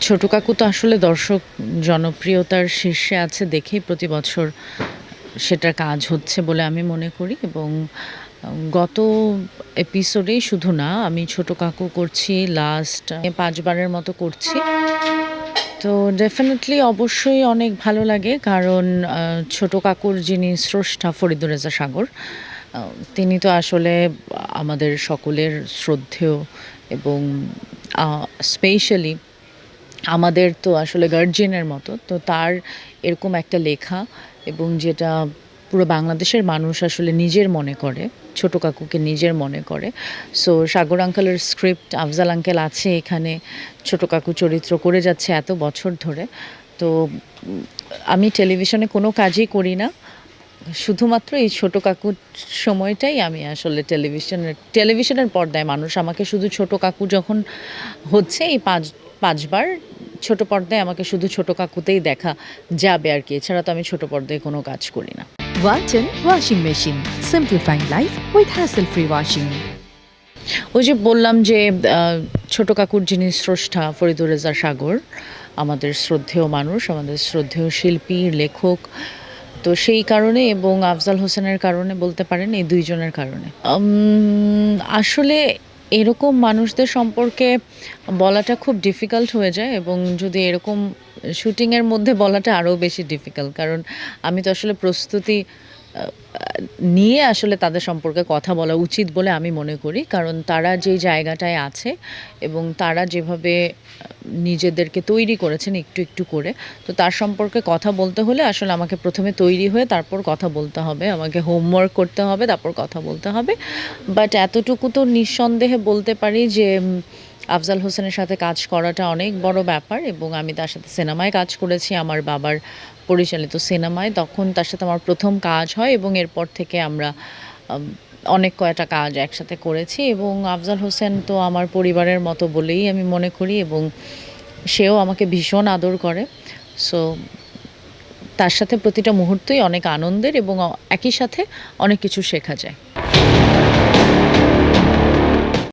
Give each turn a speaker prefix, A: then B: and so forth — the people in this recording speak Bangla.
A: ছোট কাকু তো আসলে দর্শক জনপ্রিয়তার শীর্ষে আছে দেখেই প্রতি বছর সেটার কাজ হচ্ছে বলে আমি মনে করি এবং গত এপিসোডেই শুধু না আমি ছোট কাকু করছি লাস্ট ৫ বারের মতো করছি। তো ডেফিনিটলি অবশ্যই অনেক ভালো লাগে কারণ ছোট কাকুর যিনি স্রষ্টা ফরিদুর রেজা সাগর, আ তিনি তো আসলে আমাদের সকলের শ্রদ্ধেয় এবং আ স্পেশালি আমাদের তো আসলে গার্জিয়ানের মতো। তো তার এরকম একটা লেখা এবং যেটা পুরো বাংলাদেশের মানুষ আসলে নিজের মনে করে, ছোট কাকুকে নিজের মনে করে। সো সাগর আঙ্কেলের স্ক্রিপ্ট, আফজাল আঙ্কেল আছে এখানে, ছোট কাকু চরিত্র করে যাচ্ছে এত বছর ধরে। তো আমি টেলিভিশনে কোনো কাজই করি না। শুধুমাত্র এই ছোট কাকুর সময়টাই আমি আসলে টেলিভিশনের পর্দায় মানুষ আমাকে শুধু ছোট কাকু যখন হচ্ছে এই ৫ বার ছোট পর্দায় আমাকে শুধু ছোট কাকুতেই দেখা যাবে আরকি। এছাড়া তো আমি ছোট পর্দায় কোনো কাজ করি না।
B: Walton Washing Machine. Simplifying life with hassle-free washing.
A: ওই যে বললাম যে আ ছোট কাকুর যিনি স্রষ্টা ফরিদুর রেজা সাগর, আমাদের শ্রদ্ধেয় মানুষ, আমাদের শ্রদ্ধেয় শিল্পী, লেখক। তো সেই কারণে এবং আফজাল হোসেনের কারণে বলতে পারেন এই ২ জনের কারণে। আসলে এরকম মানুষদের সম্পর্কে বলাটা খুব ডিফিকাল্ট হয়ে যায় এবং যদি এরকম শুটিংয়ের মধ্যে বলাটা আরও বেশি ডিফিকাল্ট। কারণ আমি তো আসলে প্রস্তুতি আ আ নিয়ে আসলে তাদের সম্পর্কে কথা বলা উচিত বলে আমি মনে করি। কারণ তারা যেই জায়গাটায় আছে এবং তারা যেভাবে নিজেদেরকে তৈরি করেছেন একটু, একটু করে। তো তার সম্পর্কে কথা বলতে হলে আসলে আমাকে ১ম এ তৈরি হয়ে তারপর কথা বলতে হবে। আমাকে হোমওয়ার্ক করতে হবে, তারপর কথা বলতে হবে। বাট এতটুকু তো নিঃসন্দেহে বলতে পারি যে আফজাল হোসেনের সাথে কাজ করাটা অনেক বড় ব্যাপার এবং আমি তার সাথে সিনেমায় কাজ করেছি আমার বাবার পরিচালিত সিনেমায়। তখন তার সাথে আমার ১ম কাজ হয় এবং এরপর থেকে আমরা আম অনেক কয়টা কাজ একসাথে করেছি এবং আফজাল হোসেন তো আমার পরিবারের মতো বলেই আমি মনে করি এবং সেও আমাকে ভীষণ আদর করে। সো তার সাথে প্রতিটা মুহূর্তই অনেক আনন্দের এবং একই সাথে অনেক কিছু শেখা যায়।